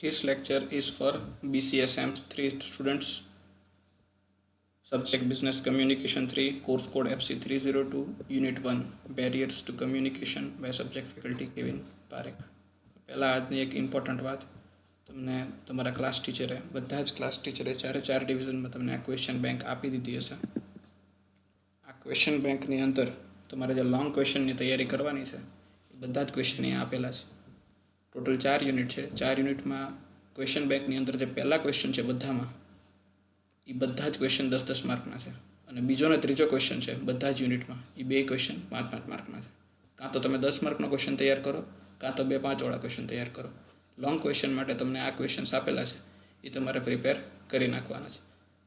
This lecture is for BCSM 3 students, subject Business Communication 3, course code FC 302, Unit 1, Barriers to Communication by subject faculty Kevin Parekh. પહેલાં આજની એક important વાત, તમને તમારા class ટીચરે, બધા જ ક્લાસ ટીચરે ચારે ડિવિઝનમાં તમને આ ક્વેશ્ચન બેંક આપી દીધી હશે. આ ક્વેશ્ચન બેંકની અંદર તમારે જે લોંગ ક્વેશ્ચનની તૈયારી કરવાની છે એ બધા જ ક્વેશ્ચન અહીંયા આપેલા છે. ટોટલ 4 યુનિટ છે. 4 યુનિટમાં ક્વેશ્ચન બેંકની અંદર જે પહેલા ક્વેશ્ચન છે બધામાં એ બધા જ ક્વેશ્ચન 10-10 માર્કના છે, અને બીજો ને ત્રીજો ક્વેશ્ચન છે બધા જ યુનિટમાં એ 2 ક્વેશ્ચન 5-5 માર્કના છે. કાં તો તમે 10 માર્કનો ક્વેશ્ચન તૈયાર કરો, કાં તો 2 5 ક્વેશ્ચન તૈયાર કરો. લોંગ ક્વેશ્ચન માટે તમને આ ક્વેશ્ચન્સ આપેલા છે એ તમારે પ્રિપેર કરી નાખવાના છે.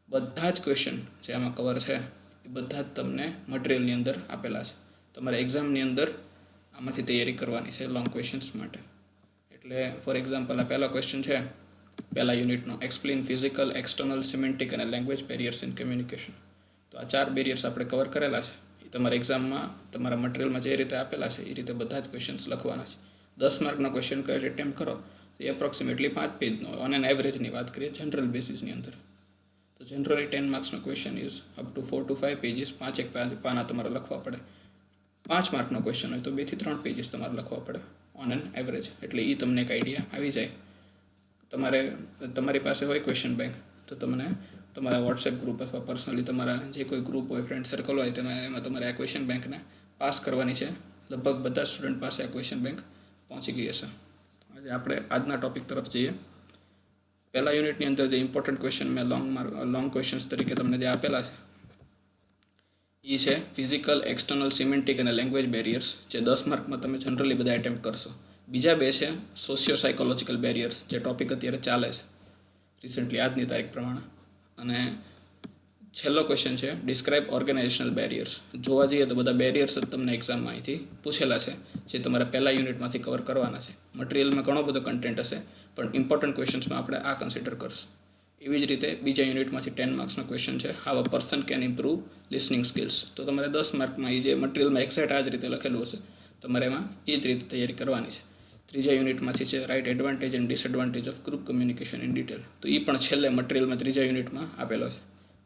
બધા જ ક્વેશ્ચન જે આમાં કવર છે એ બધા જ તમને મટીરિયલની અંદર આપેલા છે. તમારે એક્ઝામની અંદર આમાંથી તૈયારી કરવાની છે લોંગ ક્વેશ્ચન્સ માટે. એટલે ફોર એક્ઝામ્પલ આ પહેલો ક્વેશ્ચન છે પહેલા યુનિટનો, એક્સપ્લેન ફિઝિકલ, એક્સટર્નલ, સિમેન્ટિક અને લેંગ્વેજ બેરિયર્સ ઇન કમ્યુનિકેશન. તો આ 4 બેરિયર્સ આપણે કવર કરેલા છે. એ તમારા એક્ઝામમાં તમારા મટીરિયલમાં જે રીતે આપેલા છે એ રીતે બધા જ ક્વેશ્ચન્સ લખવાના છે. 10 માર્કનો ક્વેશ્ચન કઈ એટેમ્પ્ટ કરો તો એ એપ્રોક્સિમેટલી 5 પેજનો, ઓન એન એવરેજની વાત કરીએ જનરલ બેસિસની અંદર. તો જનરલી 10 માર્ક્સનો question is up to 4 to 5 pages, 5 પાના તમારે લખવા પડે. 5 માર્કનો ક્વેશ્ચન હોય તો 2 થી 3 પેજીસ તમારે લખવા પડે ઓન એન એવરેજ. એટલે એ તમને એક આઈડિયા આવી જાય. તમારી પાસે હોય ક્વેશ્ચન બેંક તો તમને તમારા વોટ્સએપ ગ્રુપ અથવા પર્સનલી તમારા જે કોઈ ગ્રુપ હોય, ફ્રેન્ડ સર્કલ હોય, એમાં તમારે આ ક્વેશ્ચન બેંકને પાસ કરવાની છે. લગભગ બધા સ્ટુડન્ટ પાસે આ ક્વેશ્ચન બેંક પહોંચી ગઈ હશે. આજે આપણે આજના ટોપિક તરફ જઈએ. પહેલા યુનિટની અંદર જે ઇમ્પોર્ટન્ટ ક્વેશ્ચન મેં લોંગ ક્વેશ્ચન્સ તરીકે તમને જે આપેલા છે એ છે ફિઝિકલ, એક્સટર્નલ, સિમેન્ટિક અને લેંગ્વેજ બેરિયર્સ, જે 10 માર્કમાં તમે જનરલી બધા એટેમ્પ્ટ કરશો. બીજા 2 છે સોશિયો સાયકોલોજીકલ બેરિયર્સ, જે ટોપિક અત્યારે ચાલે છે રિસન્ટલી આજની તારીખ પ્રમાણે. અને છેલ્લો ક્વેશ્ચન છે ડિસ્ક્રાઇબ ઓર્ગેનાઇઝેશનલ બેરિયર્સ. જોવા જઈએ તો બધા બેરિયર્સ જ તમને એક્ઝામમાં અહીંથી પૂછેલા છે, જે તમારે પહેલા યુનિટમાંથી કવર કરવાના છે. મટીરિયલમાં ઘણો બધો કન્ટેન્ટ હશે, પણ ઇમ્પોર્ટન્ટ ક્વેશ્ચન્સમાં આપણે આ કન્સિડર કરશું. એવી જ રીતે બીજા યુનિટમાંથી 10 માર્ક્સનો ક્વેશ્ચન છે how a person can improve listening skills. તો તમારે 10 માર્કમાં એ જે મટીરિયલમાં એક્ઝેક્ટ આ જ રીતે લખેલું હશે તમારે એમાં એ જ રીતે તૈયારી કરવાની છે. ત્રીજા યુનિટમાંથી છે write advantage and disadvantage of group communication in detail. તો એ પણ છેલ્લે મટીરિયલમાં ત્રીજા યુનિટમાં આપેલો છે,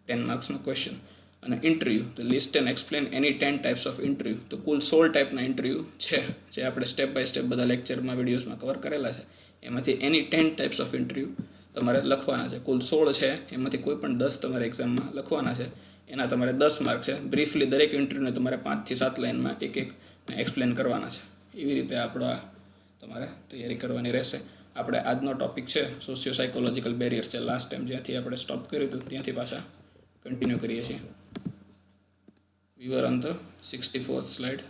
10 માર્ક્સનો ક્વેશ્ચન. અને ઇન્ટરવ્યૂ, તો list and explain any 10 types of interview. તો કુલ 16 ટાઈપના ઇન્ટરવ્યૂ છે, જે આપણે સ્ટેપ બાય સ્ટેપ બધા લેક્ચરમાં, વિડીયોઝમાં કવર કરેલા છે. એમાંથી એની 10 ટાઈપ્સ ઓફ ઇન્ટરવ્યૂ તમારે લખવાના છે. કુલ 16 છે, એમાંથી કોઈ પણ 10 તમારે એક્ઝામમાં લખવાના છે. એના તમારે 10 માર્ક છે. બ્રીફલી દરેક ઇન્ટરવ્યૂને તમારે 5 થી 7 લાઇનમાં એક એક્સપ્લેન કરવાના છે. એવી રીતે આપણો તમારે તૈયારી કરવાની રહેશે. આપણે આજનો ટોપિક છે સોશિયો સાયકોલોજીકલ બેરિયર્સ, છે લાસ્ટ ટાઈમ જ્યાંથી આપણે સ્ટોપ કર્યું હતું ત્યાંથી પાછા કન્ટિન્યુ કરીએ છીએ. We were on the 64th slide.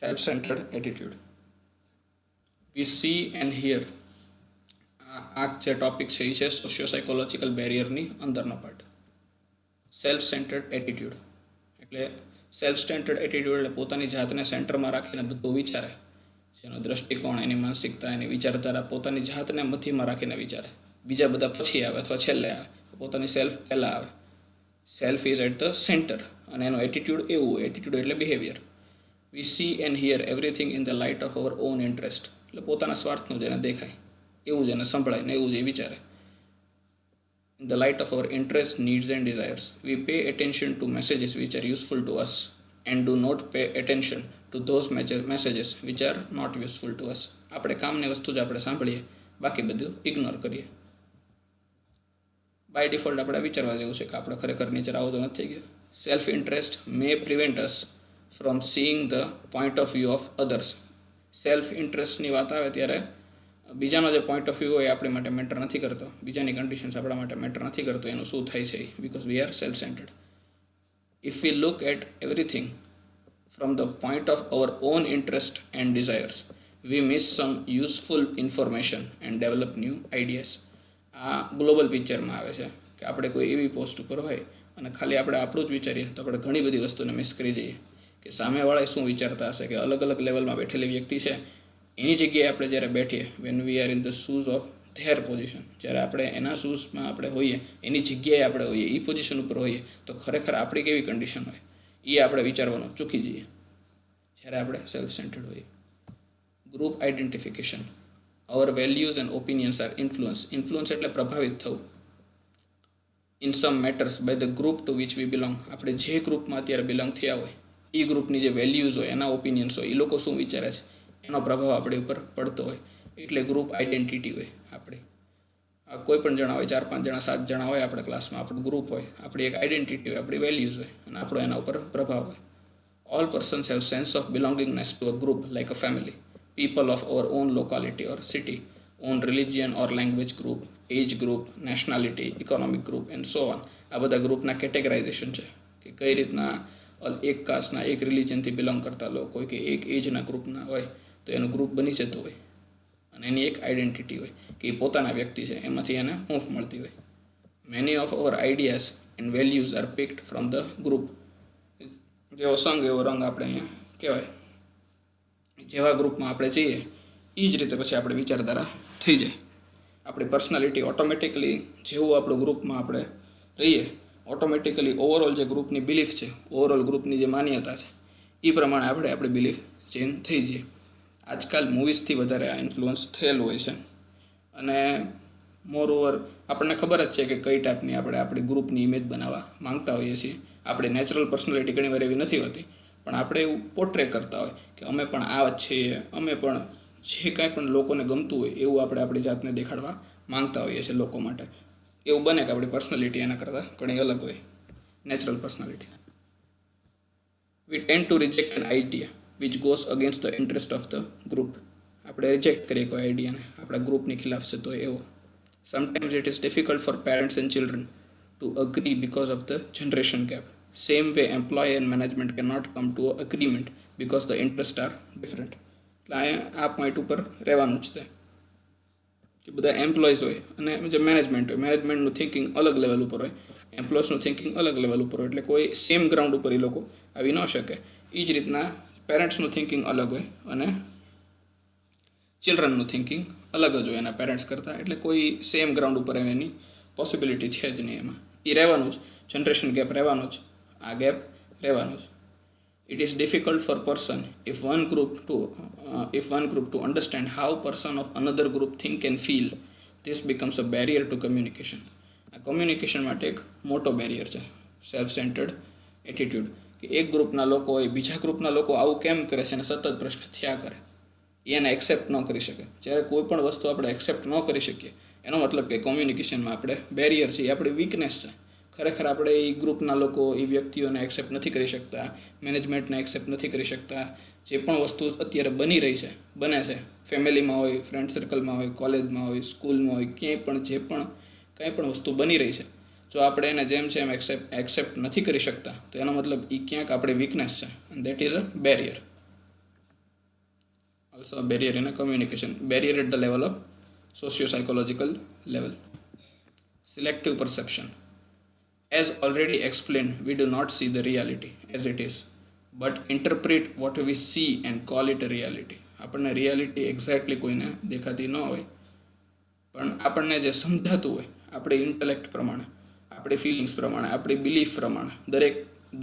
Self-centered attitude. We see and hear. આ જે ટોપિક છે એ છે સોશિયો સાયકોલોજીકલ બેરિયરની અંદરનો પાર્ટ. સેલ્ફ સેન્ટર્ડ એટીટ્યુડ એટલે સેલ્ફ સેન્ટર્ડ એટીટ્યુડ એટલે પોતાની જાતને સેન્ટરમાં રાખીને બધું વિચારે. જેનો દ્રષ્ટિકોણ, એની માનસિકતા, એની વિચારધારા પોતાની જાતને મધ્યમાં રાખીને વિચારે. બીજા બધા પછી આવે અથવા છેલ્લે આવે, પોતાની સેલ્ફ પહેલાં આવે. Self is at the centre. અને એનો એટીટ્યુડ એવું, એટીટ્યુડ એટલે behaviour. We see and hear everything in the light of our own interest. એટલે પોતાના સ્વાર્થનું જેને દેખાય એવું જ એને સંભળાય ને એવું જ એ વિચારે. In the light of our interests, needs and desires, we pay attention to messages which are useful to us and do not pay attention to those messages which are not useful to us. આપણે કામની વસ્તુ જ આપણે સાંભળીએ, બાકી બધું ignore કરીએ. By default આપણે વિચારવા જેવું છે કે આપણે ખરેખર નેચર આવો તો નથી થઈ ગયો. Self interest may prevent us from seeing the point of view of others. Self ઇન્ટરેસ્ટની વાત આવે ત્યારે બીજાનો જે પોઈન્ટ ઓફ વ્યૂ હોય આપણી માટે મેટર નથી કરતો, બીજાની કન્ડિશન્સ આપણા માટે મેટર નથી કરતો, એનું શું થાય છે, because we are self centred. If we look at everything from the point of our own interest and desires, we miss some useful information and develop new ideas. આ ગ્લોબલ પિક્ચરમાં આવે છે કે આપણે કોઈ એવી પોસ્ટ ઉપર હોય અને ખાલી આપણે આપણું જ વિચારીએ તો આપણે ઘણી બધી વસ્તુને મિસ કરી જઈએ કે સામેવાળા શું વિચારતા હશે, કે અલગ અલગ લેવલમાં બેઠેલી વ્યક્તિ છે એની જગ્યાએ આપણે જ્યારે બેઠીએ, when we are in the shoes of their position, જ્યારે આપણે એના શૂઝમાં આપણે હોઈએ, એની જગ્યાએ આપણે હોઈએ, એ પોઝિશન ઉપર હોઈએ તો ખરેખર આપણી કેવી કન્ડિશન હોય એ આપણે વિચારવાનું ચૂકી જઈએ. જ્યારે આપણે સેલ્ફ સેન્ટર્ડ હોઈએ. Group identification. Our values and opinions are influence એટલે પ્રભાવિત થવું. In some matters by the group to which we belong. આપણે જે ગ્રુપમાં અત્યારે બિલોંગ થયા હોય એ ગ્રુપની જે વેલ્યુઝ હોય, એના ઓપિનિયન્સ હોય, એ લોકો શું વિચારે છે એનો પ્રભાવ આપણી ઉપર પડતો હોય, એટલે ગ્રુપ આઇડેન્ટિટી હોય. આપણે કોઈ પણ જણા હોય, 4-5 જણા 7 જણા હોય આપણા ક્લાસમાં, આપણું ગ્રુપ હોય, આપણી એક આઇડેન્ટિટી હોય, આપણી વેલ્યુઝ હોય અને આપણો એના ઉપર પ્રભાવ હોય. All persons have sense of belongingness to a group like a family. People of our own locality or city, own religion or language group, age group, nationality, economic group and so on. આ બધા ગ્રુપના categorisation છે કે કઈ રીતના એક કાસ્ટના, એક રિલિજનથી belong કરતા લોકો હોય કે એક એજના ગ્રુપના હોય તો એનું ગ્રુપ બની જતું હોય અને એની એક આઇડેન્ટિટી હોય કે એ પોતાના વ્યક્તિ છે, એમાંથી એને હૂંફ મળતી હોય. Many of our ideas and values are picked from the group. જેવો સંગ એવો રંગ આપણે અહીંયા કહેવાય. જેવા ગ્રુપમાં આપણે જઈએ એ જ રીતે પછી આપણે વિચારધારા થઈ જાય. આપણી પર્સનાલિટી ઓટોમેટિકલી જેવું આપણું ગ્રુપમાં આપણે રહીએ, ઓટોમેટિકલી ઓવરઓલ જે ગ્રુપની બિલીફ છે, ઓવરઓલ ગ્રુપની જે માન્યતા છે એ પ્રમાણે આપણે આપણી બિલીફ ચેન્જ થઈ જઈએ. આજકાલ મૂવીઝથી વધારે આ ઇન્ફ્લુઅન્સ થયેલું હોય છે અને મોરઓવર આપણને ખબર જ છે કે કઈ ટાઈપની આપણે આપણી ગ્રુપની ઇમેજ બનાવવા માંગતા હોઈએ છીએ. આપણી નેચરલ પર્સનાલિટી ઘણીવાર એવી નથી હોતી, પણ આપણે એવું પોર્ટ્રે કરતા હોય કે અમે પણ આ જ છીએ, અમે પણ જે કાંઈ પણ લોકોને ગમતું હોય એવું આપણે આપણી જાતને દેખાડવા માંગતા હોઈએ છીએ લોકો માટે. એવું બને કે આપણી પર્સનાલિટી એના કરતાં ઘણી અલગ હોય, natural personality. We tend to reject an idea which goes against the interest of the group. આપણે રિજેક્ટ કરીએ કોઈ આઈડિયાને, આપણા ગ્રુપની ખિલાફ છે તો એવો. Sometimes it is difficult for parents and children to agree because of the generation gap. Same way employ and management can not come to agreement because the interest are different. એટલે આ પોઈન્ટ ઉપર રહેવાનું જ છે કે બધા employees હોય અને જે મેનેજમેન્ટ હોય, મેનેજમેન્ટનું થિંકિંગ અલગ લેવલ ઉપર હોય, એમ્પ્લોઈઝનું થિંકિંગ અલગ લેવલ ઉપર હોય, એટલે કોઈ સેમ ગ્રાઉન્ડ ઉપર એ લોકો આવી ન શકે. એ જ રીતના પેરેન્ટ્સનું થિંકિંગ અલગ હોય અને ચિલ્ડ્રનનું થિંકિંગ અલગ જ હોય એના પેરેન્ટ્સ કરતાં, એટલે કોઈ સેમ ગ્રાઉન્ડ ઉપર એની પોસિબિલિટી છે જ નહીં. એમાં એ રહેવાનું જ, જનરેશન ગેપ રહેવાનો જ, આ ગેપ રહેવાનો જ. It is difficult for person if one group to understand how person of another group think and feel. This becomes a barrier to communication. આ કમ્યુનિકેશન માટે એક મોટો બેરિયર છે સેલ્ફ સેન્ટર્ડ એટીટ્યૂડ. કે એક ગ્રુપના લોકો હોય, બીજા ગ્રુપના લોકો આવું કેમ કરે છે અને સતત પ્રશ્ન થયા કરે, એને એક્સેપ્ટ ન કરી શકે. જ્યારે કોઈ પણ વસ્તુ આપણે એક્સેપ્ટ ન કરી શકીએ એનો મતલબ કે કોમ્યુનિકેશનમાં આપણે બેરિયર છે, એ આપણી વીકનેસ છે. ખરેખર આપણે એ ગ્રુપના લોકો, એ વ્યક્તિઓને એક્સેપ્ટ નથી કરી શકતા, મેનેજમેન્ટને એક્સેપ્ટ નથી કરી શકતા. જે પણ વસ્તુ અત્યારે બની રહી છે, બને છે, ફેમિલીમાં હોય, ફ્રેન્ડ સર્કલમાં હોય, કોલેજમાં હોય, સ્કૂલમાં હોય, ક્યાંય પણ જે પણ કંઈ પણ વસ્તુ બની રહી છે, જો આપણે એને જેમ છે એમ એક્સેપ્ટ નથી કરી શકતા તો એનો મતલબ એ ક્યાંક આપણી વીકનેસ છે. And that is a barrier. Also a barrier in a communication. Barrier at the level of socio-psychological level. Selective perception. As already explained, we do not see the reality as it is, but interpret what we see and call it a reality. આપણને reality exactly કોઈને દેખાતી ન હોય, પણ આપણને જે સમજાતું હોય આપણી ઇન્ટેલેક્ટ પ્રમાણે, આપણી ફિલિંગ્સ પ્રમાણે, આપણી બિલીફ પ્રમાણે,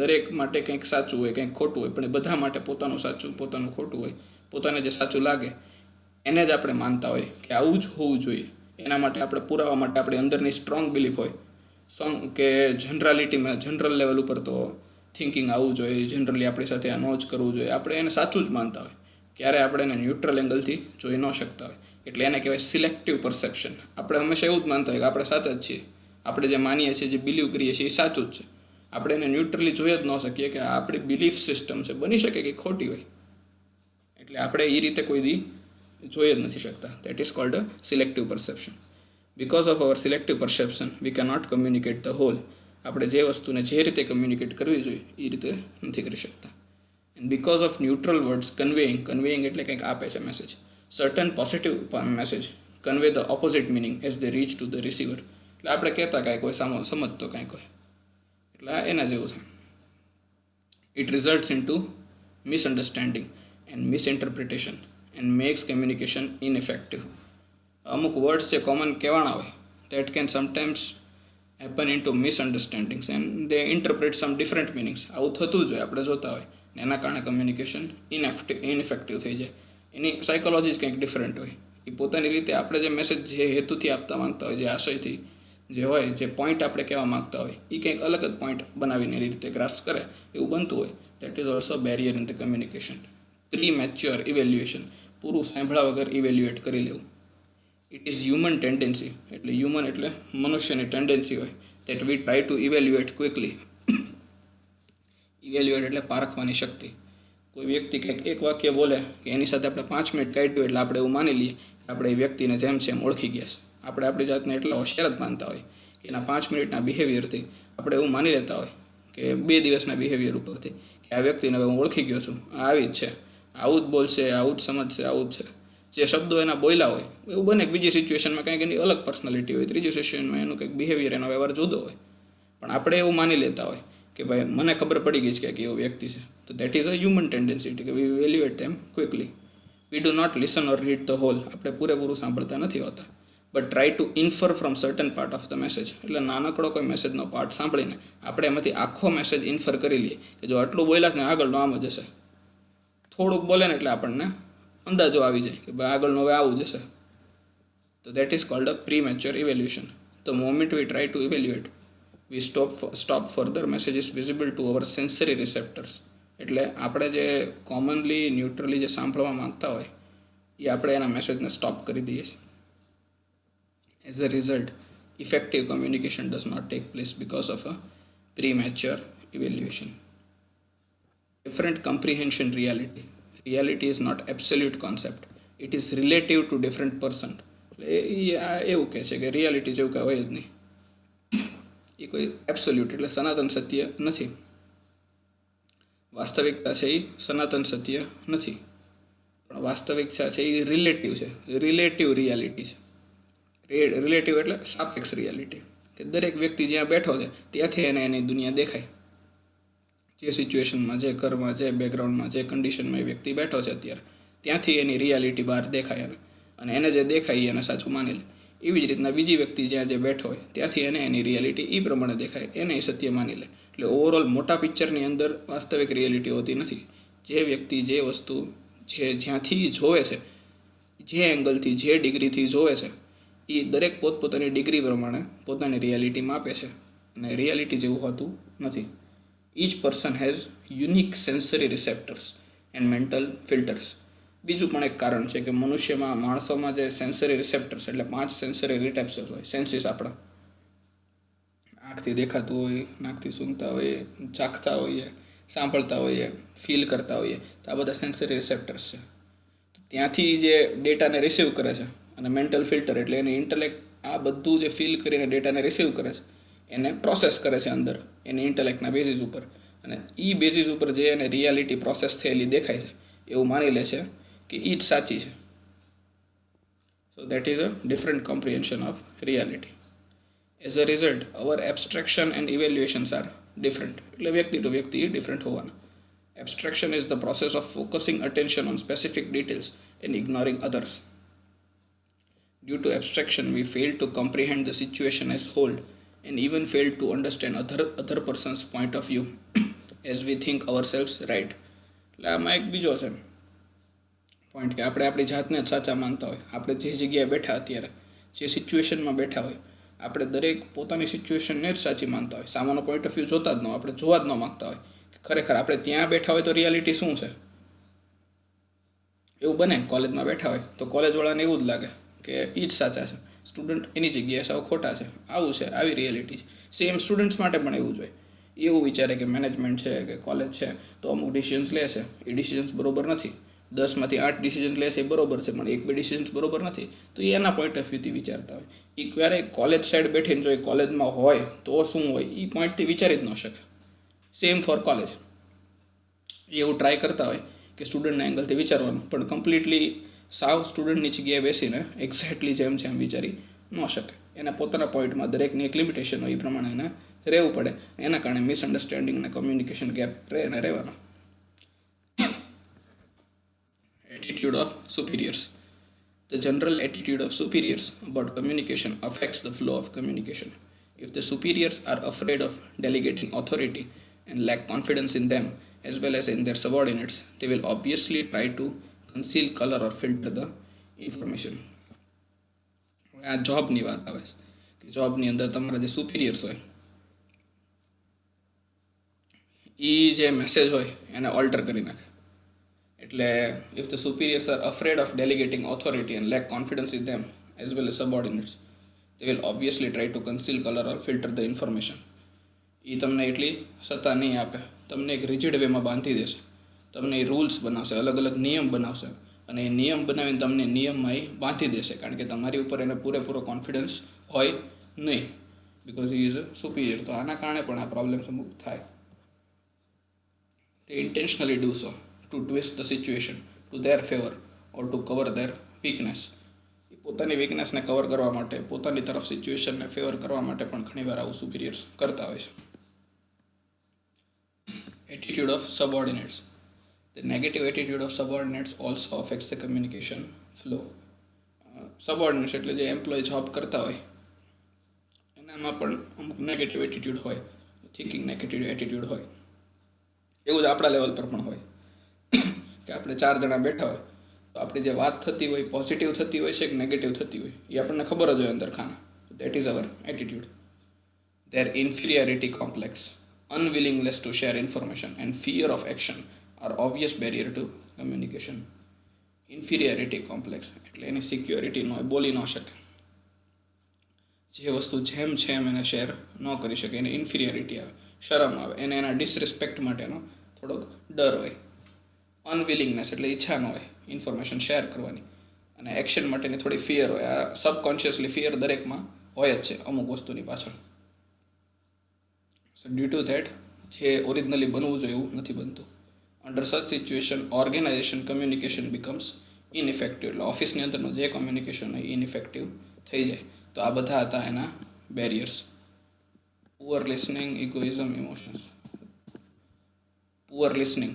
દરેક માટે કંઈક સાચું હોય, કંઈક ખોટું હોય, પણ એ બધા માટે પોતાનું સાચું, પોતાનું ખોટું હોય. પોતાને જે સાચું લાગે એને જ આપણે માનતા હોય કે આવું જ હોવું જોઈએ. એના માટે આપણે પુરાવા માટે આપણી અંદરની સ્ટ્રોંગ બિલીફ હોય કે જનરલ લેવલ ઉપર તો થિંકિંગ આવવું જોઈએ, જનરલી આપણી સાથે આ ન જ કરવું જોઈએ, આપણે એને સાચું જ માનતા હોય. ક્યારે આપણે એને ન્યુટ્રલ એંગલથી જોઈ ન શકતા હોય, એટલે એને કહેવાય સિલેક્ટિવ પરસેપ્શન. આપણે હંમેશા એવું જ માનતા હોય કે આપણે સાચા જ છીએ, આપણે જે માનીએ છીએ, જે બિલીવ કરીએ છીએ એ સાચું જ છે. આપણે એને ન્યુટ્રલી જોઈ જ ન શકીએ કે આપણી બિલીફ સિસ્ટમ છે, બની શકે કે ખોટી હોય, એટલે આપણે એ રીતે કોઈ દી જોઈ જ નથી શકતા. That is called a selective perception. Because of our selective perception we can not communicate the whole. આપણે જે વસ્તુને જે રીતે કમ્યુનિકેટ કરવી જોઈએ એ રીતે નથી કરી શકતા. And because of neutral words conveying એટલે કંઈક આપે છે message, certain positive message convey the opposite meaning as they reach to the receiver. એટલે આપણે કહેતા કાંઈક હોય, સમજતો કાંઈક હોય, એટલે એના જેવું છે. It results in to misunderstanding and misinterpretation and makes communication ineffective. અમુક વર્ડ્સ જે કોમન કહેવાના હોય that can sometimes happen into misunderstandings and they interpret some different meanings. આવું થતું જ હોય, આપણે જોતા હોય ને એના કારણે કમ્યુનિકેશન ઇનઇફેક્ટિવ થઈ જાય. એની સાયકોલોજી જ કંઈક ડિફરન્ટ હોય. એ પોતાની રીતે આપણે જે મેસેજ જે હેતુથી આપતા માંગતા હોય, જે આશયથી જે હોય, જે પોઈન્ટ આપણે કહેવા માંગતા હોય, એ કંઈક અલગ જ પોઈન્ટ બનાવીને એ રીતે ગ્રાસ્પ કરે એવું બનતું હોય. That is also barrier in the communication. Premature evaluation, પૂરું સાંભળ્યા વગર ઇવેલ્યુએટ કરી લેવું. ઇટ ઇઝ હ્યુમન ટેન્ડન્સી, એટલે હ્યુમન એટલે મનુષ્યની ટેન્ડન્સી હોય that we try to evaluate quickly. Evaluate એટલે પારખવાની શક્તિ. કોઈ વ્યક્તિ કંઈક એક વાક્ય બોલે કે એની સાથે આપણે 5 મિનિટ કાઢ્યું એટલે આપણે એવું માની લઈએ કે આપણે એ વ્યક્તિને જેમ છે એમ ઓળખી ગયા છે. આપણે આપણી જાતને એટલા હોશિયાર જ માનતા હોય કે એના 5 મિનિટના બિહેવિયરથી આપણે એવું માની લેતા હોય કે 2 દિવસના બિહેવિયર ઉપરથી કે આ વ્યક્તિને હવે હું ઓળખી ગયો છું, આવી જ છે, આવું જ બોલશે, આવું જ સમજશે, આવું જ છે. જે શબ્દો એના બોલ્યા હોય એવું બને કે બીજી સિચ્યુએશનમાં કંઈક એની અલગ પર્સનાલિટી હોય, ત્રીજી સિચ્યુએશનમાં એનું કંઈક બિહેવિયર, એનો વ્યવહાર જુદો હોય. પણ આપણે એવું માની લેતા હોય કે ભાઈ મને ખબર પડી ગઈ છે કે એવો વ્યક્તિ છે. તો that is a human tendency કે we evaluate them quickly. We do not listen or read the whole. આપણે પૂરેપૂરું સાંભળતા નથી હોતા, but try to infer from certain part of the message. એટલે નાનકડો કોઈ મેસેજનો પાર્ટ સાંભળીને આપણે એમાંથી આખો મેસેજ ઇન્ફર કરી લઈએ કે જો આટલું બોલ્યા ને આગળનો આમ જ હશે. થોડુંક બોલે ને એટલે આપણને અંદાજો આવી જાય કે ભાઈ આગળનું હવે આવું જ હશે. તો that is called a pre mature evaluation. The moment V try to evaluate, V stop further messages visible to our sensory receptors. એટલે આપણે જે કોમનલી ન્યુટ્રલી જે સાંભળવા માંગતા હોય એ આપણે એના મેસેજને સ્ટોપ કરી દઈએ છીએ. As a result, effective communication does not take place because of a premature evaluation. Different comprehension reality. Reality is not absolute concept. It is relative to different person. એવું કહે છે કે રિયાલિટી જેવું કાંઈ હોય જ નહીં. એ કોઈ એબ્સોલ્યુટ એટલે સનાતન સત્ય નથી. વાસ્તવિકતા છે એ સનાતન સત્ય નથી, પણ વાસ્તવિકતા છે એ રિલેટિવ છે, રિલેટિવ રિયાલિટી છે. રિલેટિવ એટલે સાપેક્ષ રિયાલિટી, કે દરેક વ્યક્તિ જ્યાં બેઠો છે ત્યાંથી એને એની દુનિયા દેખાય. જે સિચ્યુએશનમાં, જે ઘરમાં, જે બેકગ્રાઉન્ડમાં, જે કન્ડિશનમાં એ વ્યક્તિ બેઠો છે અત્યારે, ત્યાંથી એની રિયાલિટી બહાર દેખાય અને એને જે દેખાય એને સાચું માની લે. એવી જ રીતના બીજી વ્યક્તિ જ્યાં જે બેઠો હોય ત્યાંથી એને એની રિયાલિટી એ પ્રમાણે દેખાય, એને એ સત્ય માની લે. એટલે ઓવરઓલ મોટા પિક્ચરની અંદર વાસ્તવિક રિયાલિટી હોતી નથી. જે વ્યક્તિ જે વસ્તુ જે જ્યાંથી જોવે છે, જે એંગલથી, જે ડિગ્રીથી જોવે છે, એ દરેક પોતપોતાની ડિગ્રી પ્રમાણે પોતાની રિયાલિટી માપે છે અને રિયાલિટી જેવું હોતું નથી. Each person has unique sensory receptors and mental filters. બીજું પણ એક કારણ છે કે મનુષ્યમાં, માણસોમાં જે સેન્સરી રિસેપ્ટર્સ એટલે 5 સેન્સરી રિસેપ્ટર્સ હોય, સેન્સીસ આપણા, આંખથી દેખાતું હોય, નાકથી સૂંઘતા હોઈએ, ચાખતા હોઈએ, સાંભળતા હોઈએ, ફીલ કરતા હોઈએ, તો આ બધા સેન્સરી રિસેપ્ટર્સ છે. ત્યાંથી જે ડેટાને રિસીવ કરે છે અને મેન્ટલ ફિલ્ટર એટલે એની ઇન્ટેલેક્ટ આ બધું જે ફીલ કરીને ડેટાને રિસીવ કરે છે એને પ્રોસેસ કરે છે અંદર એની ઇન્ટેલેક્ટના બેઝિસ ઉપર, અને એ બેઝિસ ઉપર જે એને રિયાલિટી પ્રોસેસ થયેલી દેખાય છે એવું માની લે છે કે એ જ સાચી છે. So that is a different comprehension of reality. As a result our abstraction and evaluations are different. એટલે વ્યક્તિ ટુ વ્યક્તિ ડિફરન્ટ હોવાના. Abstraction is the process of focusing attention on specific details and ignoring others. Due to abstraction, we fail to comprehend the situation as whole and even fail to understand other person's point of view as we think ourselves right. એટલે આમાં એક બીજો છે point કે આપણે આપણી જાતને જ સાચા માનતા હોય. આપણે જે જગ્યાએ બેઠા અત્યારે, જે સિચ્યુએશનમાં બેઠા હોય, આપણે દરેક પોતાની સિચ્યુએશનને જ સાચી માનતા હોય. સામાનો પોઈન્ટ ઓફ વ્યૂ જોતા જ ન, આપણે જોવા જ ન માગતા હોય. ખરેખર આપણે ત્યાં બેઠા હોય તો રિયાલિટી શું છે એવું બને. કોલેજમાં બેઠા હોય તો કોલેજવાળાને એવું જ લાગે કે એ જ સાચા છે, સ્ટુડન્ટ એની જગ્યાએ સાવ ખોટા છે, આવું છે, આવી રિયાલિટી છે. સેમ સ્ટુડન્ટ્સ માટે પણ એવું જ હોય. એવું વિચારે કે મેનેજમેન્ટ છે કે કોલેજ છે તો અમુક ડિસિઝન્સ લે છે, એ ડિસિઝન્સ બરોબર નથી. 10માંથી 8 ડિસિઝન લે છે એ બરોબર છે, પણ 1-2 ડિસિઝન્સ બરોબર નથી. તો એ એના પોઈન્ટ ઓફ વ્યૂથી વિચારતા હોય. એ ક્યારેય કોલેજ સાઈડ બેઠીને જો એ કોલેજમાં હોય તો શું હોય એ પોઈન્ટથી વિચારી જ ન શકે. Same for college. એવું ટ્રાય કરતા હોય કે સ્ટુડન્ટના એંગલથી વિચારવાનું, પણ કમ્પ્લીટલી સાવ સ્ટુડન્ટની જગ્યાએ બેસીને એક્ઝેક્ટલી જેમ છે એમ વિચારી ન શકે. એના પોતાના પોઈન્ટમાં દરેકની એક લિમિટેશન હોય, એ પ્રમાણે એને રહેવું પડે. એના કારણે મિસઅન્ડરસ્ટેન્ડિંગ અને કમ્યુનિકેશન ગેપ રહેવાનો. Attitude of superiors. The general attitude of superiors about communication affects the flow of communication. If the superiors are afraid of delegating authority and lack confidence in them, as well as in their subordinates, they will obviously try to conceal, color or filter the information. આ જોબની વાત આવે છે કે જોબની અંદર તમારા જે સુપિરિયર્સ હોય એ જે મેસેજ હોય એને ઓલ્ટર કરી નાખે. એટલે if the superiors are afraid of delegating authority and lack confidence in them as well as subordinates, they will obviously try to conceal, color or filter the information. એ તમને એટલી સત્તા નહીં આપે, તમને એક રિજિડ વેમાં બાંધી દેશે, તમને એ રૂલ્સ બનાવશે, અલગ અલગ નિયમ બનાવશે અને એ નિયમ બનાવીને તમને નિયમમાં એ બાંધી દેશે, કારણ કે તમારી ઉપર એને પૂરેપૂરો કોન્ફિડન્સ હોય નહીં, because he is a superior. તો આના કારણે પણ આ પ્રોબ્લેમ્સ અમુક થાય. They intentionally do so to twist the situation to their favor or to cover their weakness. એ પોતાની વીકનેસને કવર કરવા માટે, પોતાની તરફ સિચ્યુએશનને ફેવર કરવા માટે પણ ઘણીવાર આવું સુપિરિયર્સ કરતા હોય છે. Attitude of subordinates. The negative attitude of subordinates also affects the communication flow. Subordinates એટલે જે એમ્પ્લોય જોબ કરતા હોય એનામાં પણ અમુક નેગેટિવ એટીટ્યુડ હોય, થિંકિંગ નેગેટિવ એટીટ્યુડ હોય. એવું જ આપણા લેવલ પર પણ હોય કે આપણે 4 જણા બેઠા હોય તો આપણી જે વાત થતી હોય પોઝિટિવ થતી હોય છે કે નેગેટિવ થતી હોય એ આપણને ખબર જ હોય અંદર ખાના. That is our attitude. Their inferiority complex, unwillingness to share information and fear of action are obvious barrier to communication. Inferiority complex એટલે એની સિક્યોરિટી ન હોય, બોલી ન શકે, જે વસ્તુ જેમ છે એમ એને શેર ન કરી શકે, એને ઇન્ફિરિયરિટી આવે, શરમ આવે, એને એના ડિસરિસ્પેક્ટ માટેનો થોડોક ડર હોય. અનવિલિંગનેસ એટલે ઈચ્છા ન હોય ઇન્ફોર્મેશન શેર કરવાની, અને એક્શન માટેની થોડી ફિયર હોય. આ સબકોન્શિયસલી ફિયર દરેકમાં હોય જ છે અમુક વસ્તુની પાછળ. સો ડ્યુ ટુ ધેટ જે ઓરિજિનલી બનવું જોઈએ એવું નથી બનતું. Under such situation organization communication becomes ineffective. એટલે ઓફિસની અંદરનું જે કમ્યુનિકેશન હોય ઇનઇફેક્ટિવ થઈ જાય. તો આ બધા હતા એના barriers. Poor listening, egoism, emotions. Poor listening.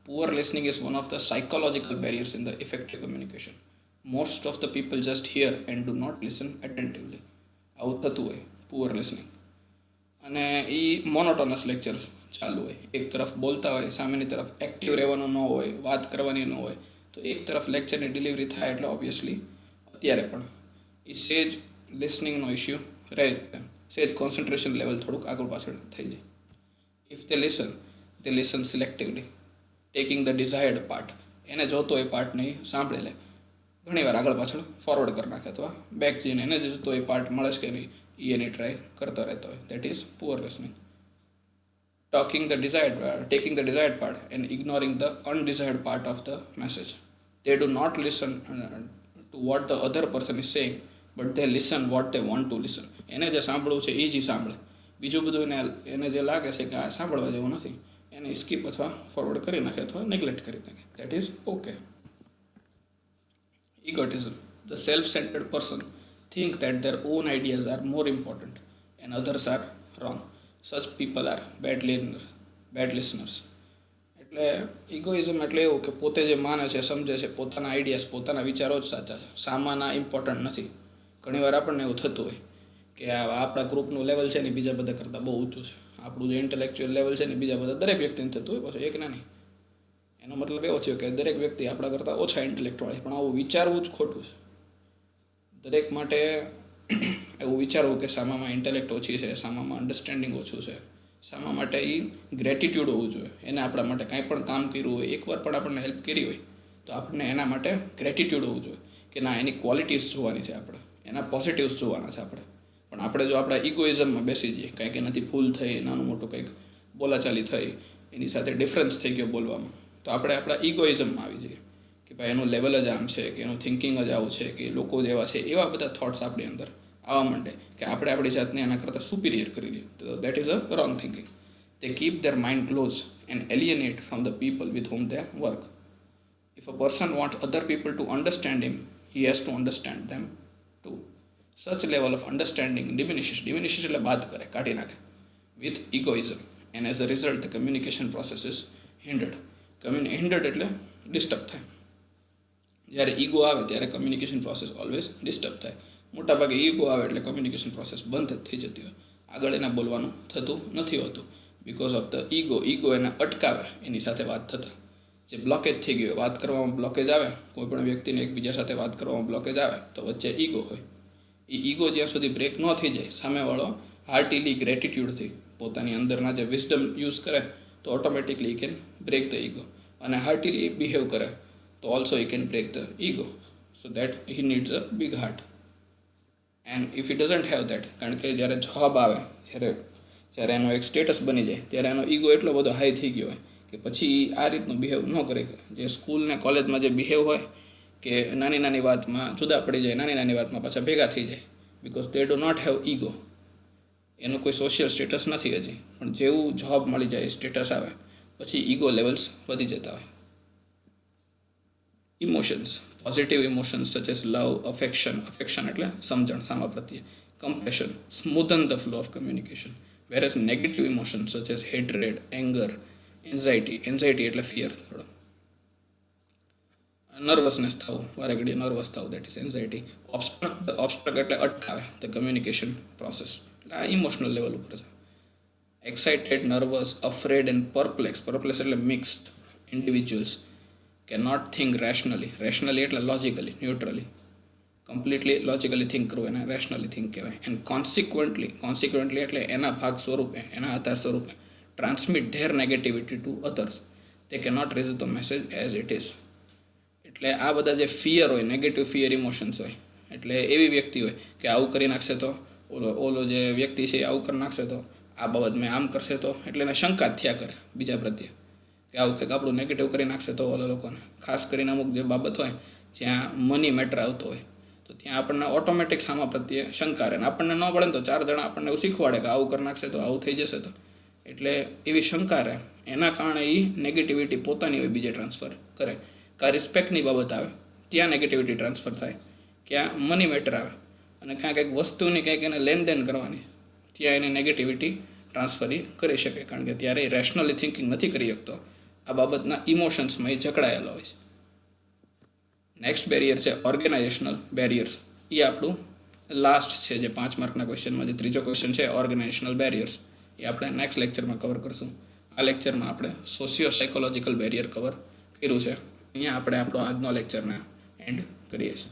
Poor listening is one of the psychological barriers in the effective communication. Most of the people just hear and do not listen attentively. આવું થતું હોય પુઅર લિસનિંગ. અને એ monotonous lectures ચાલુ હોય, એક તરફ બોલતા હોય, સામેની તરફ એક્ટિવ રહેવાનું ન હોય, વાત કરવાની ન હોય, તો એક તરફ લેક્ચરની ડિલિવરી થાય એટલે ઓબ્વિયસલી અત્યારે પણ એ સેજ લિસનિંગનો ઇસ્યુ રહે જ છે. સેજ કોન્સન્ટ્રેશન લેવલ થોડુંક આગળ પાછળ થઈ જાય. If they listen selectively, taking the desired part. એને જોતો એ પાર્ટ નહીં સાંભળી લે, ઘણીવાર આગળ પાછળ ફોરવર્ડ કરી નાખે, અથવા બેક જઈને એને જે જોતો એ પાર્ટ મળે છે કે નહીં એ એની ટ્રાય કરતો રહેતો હોય. That is poor listening. Taking the desired part and ignoring the undesired part of the message. They do not listen to what the other person is saying, but they listen what they want to listen. એને જે સાંભળવું છે એ જ સાંભળે, બીજું બધું એને જે લાગે છે કે આ સાંભળવા જેવું નથી એને સ્કીપ અથવા ફોરવર્ડ કરી નાખે અથવા નેગ્લેક્ટ કરી નાખે. That is okay. Egotism. The self-centered person think that their own ideas are more important and others are wrong. Such people are bad listeners. એટલે ઇગોઇઝમ એટલે એવું કે પોતે જે માને છે, સમજે છે, પોતાના આઈડિયાઝ, પોતાના વિચારો જ સાચા છે, સામાના ઇમ્પોર્ટન્ટ નથી. ઘણીવાર આપણને એવું થતું હોય કે આપણા ગ્રુપનું લેવલ છે ને બીજા બધા કરતાં બહુ ઊંચું છે, આપણું જે ઇન્ટેલેક્ચ્યુઅલ લેવલ છે ને બીજા બધા દરેક વ્યક્તિને થતું હોય, પછી એક ના નહીં. એનો મતલબ એવો થયો કે દરેક વ્યક્તિ આપણા કરતાં ઓછા ઇન્ટેલેક્ટવાળા છે, પણ આવું વિચારવું જ ખોટું છે. દરેક માટે એવું વિચારવું કે સામામાં ઇન્ટેલેક્ટ ઓછી છે, સામામાં અન્ડરસ્ટેન્ડિંગ ઓછું છે, સામા માટે એ ગ્રેટિટ્યૂડ હોવું જોઈએ. એને આપણા માટે કાંઈ પણ કામ કર્યું હોય, એકવાર પણ આપણને હેલ્પ કરી હોય તો આપણને એના માટે ગ્રેટિટ્યૂડ હોવું જોઈએ કે ના, એની ક્વોલિટીઝ જોવાની છે આપણે, એના પોઝિટિવ્સ જોવાના છે આપણે. પણ આપણે જો આપણા ઇગોઇઝમમાં બેસી જઈએ, કંઈક એનાથી ભૂલ થઈ, નાનું મોટું કંઈક બોલાચાલી થઈ, એની સાથે ડિફરન્સ થઈ ગયો બોલવામાં, તો આપણે આપણા ઇગોઇઝમમાં આવી જઈએ કે ભાઈ એનું લેવલ જ આમ છે, કે એનું થિંકિંગ જ આવું છે, કે લોકો જેવા છે, એવા બધા થોટ્સ આપણી અંદર આવવા માંડે કે આપણે આપણી જાતને એના કરતાં સુપિરિયર કરી લઈએ. તો that is a wrong thinking. They keep their mind closed and alienate from the people with whom they work. If a person wants other people to understand him, he has to understand them too. Such level of understanding diminishes એટલે બાદ કરે, કાઢી નાખે, with egoism, and as a result the communication process is hindered. Hindered એટલે disturb થાય. જ્યારે ego આવે ત્યારે કમ્યુનિકેશન પ્રોસેસ ઓલવેઝ ડિસ્ટર્બ થાય. મોટાભાગે ઈગો આવે એટલે કમ્યુનિકેશન પ્રોસેસ બંધ થઈ જતી હોય, આગળ એના બોલવાનું થતું નથી હોતું. બિકોઝ ઓફ ધ ઈગો એને અટકાવે એની સાથે વાત થતાં. જે બ્લોકેજ થઈ ગયો, વાત કરવામાં બ્લોકેજ આવે, કોઈ પણ વ્યક્તિને એકબીજા સાથે વાત કરવામાં બ્લોકેજ આવે તો વચ્ચે ઈગો હોય. એ ઈગો જ્યાં સુધી બ્રેક ન થઈ જાય, સામેવાળો હાર્ટીલી ગ્રેટિટ્યૂડથી પોતાની અંદરના જે વિઝડમ યુઝ કરે તો automatically he can break the ego. અને હાર્ટીલી બિહેવ કરે તો also he can break the ego. So that he needs a big heart. And if he doesn't have that, કારણ કે જ્યારે જોબ આવે, જ્યારે એનો એક સ્ટેટસ બની જાય, ત્યારે એનો ઈગો એટલો બધો હાઈ થઈ ગયો હોય કે પછી આ રીતનું બિહેવ ન કરે. જે સ્કૂલ ને કોલેજમાં જે બિહેવ હોય કે નાની નાની વાતમાં જુદા પડી જાય, નાની નાની વાતમાં પાછા ભેગા થઈ જાય, because they do not have ego. એનું કોઈ સોશિયલ સ્ટેટસ નથી હજી, પણ જેવું જોબ મળી જાય, સ્ટેટસ આવે, પછી ઈગો લેવલ્સ વધી જતા હોય. Emotions, positive emotions such as love, affection એટલે સમજણ સામા પ્રત્યે, compassion smoothen the flow of communication. Whereas negative emotions such as hatred, anger, anxiety એટલે ફિયર, થોડો નર્વસનેસ થવું, વારે ઘડીએ નર્વસ થવું, દેટ ઇઝ એન્ઝાઇટી. ઓબ્સ્ટ્રક એટલે અટકાવે ધ કમ્યુનિકેશન પ્રોસેસ, એટલે આ ઇમોશનલ લેવલ ઉપર છે. એક્સાઇટેડ, નર્વસ, અફ્રેડ એન્ડ પરપ્લેક્સ એટલે મિક્સ્ડ ઇન્ડિવિજ્યુઅલ્સ કે નોટ થિંક રેશનલી એટલે લોજિકલી, ન્યુટ્રલી, કમ્પ્લીટલી લોજિકલી થિંક કરવું એને રેશનલી થિંક કહેવાય. એન્ડ કોન્સિક્વન્ટલી એટલે એના ભાગ સ્વરૂપે, એના આધાર સ્વરૂપે transmit their negativity to others. તે કે not receive the message as it is. એટલે આ બધા જે ફિયર હોય, નેગેટિવ ફિયર ઇમોશન્સ હોય, એટલે એવી વ્યક્તિ હોય કે આવું કરી નાખશે તો ઓલો જે વ્યક્તિ છે આવું કરી નાખશે તો, આ બાબત મેં આમ કરશે તો, એટલે એને શંકા થયા કરે બીજા પ્રત્યે કે આવું કંઈક આપણું નેગેટિવ કરી નાખશે તો ઓલા લોકોને. ખાસ કરીને અમુક જે બાબત હોય જ્યાં મની મેટર આવતો હોય તો ત્યાં આપણને ઓટોમેટિક સામા પ્રત્યે શંકા રહે. આપણને ન પડે ને તો 4 જણા આપણને એવું શીખવાડે કે આવું કરી નાખશે તો, આવું થઈ જશે તો, એટલે એવી શંકા રહે. એના કારણે એ નેગેટિવિટી પોતાની હોય બીજે ટ્રાન્સફર કરે. કાં રિસ્પેક્ટની બાબત આવે ત્યાં નેગેટિવિટી ટ્રાન્સફર થાય, ક્યાં મની મેટર આવે અને ક્યાં કંઈક વસ્તુની કંઈક એને લેનદેન કરવાની, ત્યાં એને નેગેટિવિટી ટ્રાન્સફર કરી શકે, કારણ કે ત્યારે એ રેશનલી થિંકિંગ નથી કરી શકતો. આ બાબતના ઇમોશન્સમાં એ જકડાયેલો હોય છે. નેક્સ્ટ બેરિયર છે ઓર્ગેનાઇઝેશનલ બેરિયર્સ. એ આપણું લાસ્ટ છે, જે 5 માર્કના ક્વેશ્ચનમાં જે ત્રીજો ક્વેશ્ચન છે ઓર્ગેનાઇઝેશનલ બેરિયર્સ, એ આપણે નેક્સ્ટ લેક્ચરમાં કવર કરશું. આ લેક્ચરમાં આપણે સોશિયો સાયકોલોજીકલ બેરિયર કવર કર્યું છે. અહીંયા આપણે આપણો આજનો લેક્ચરને એન્ડ કરીએ છીએ.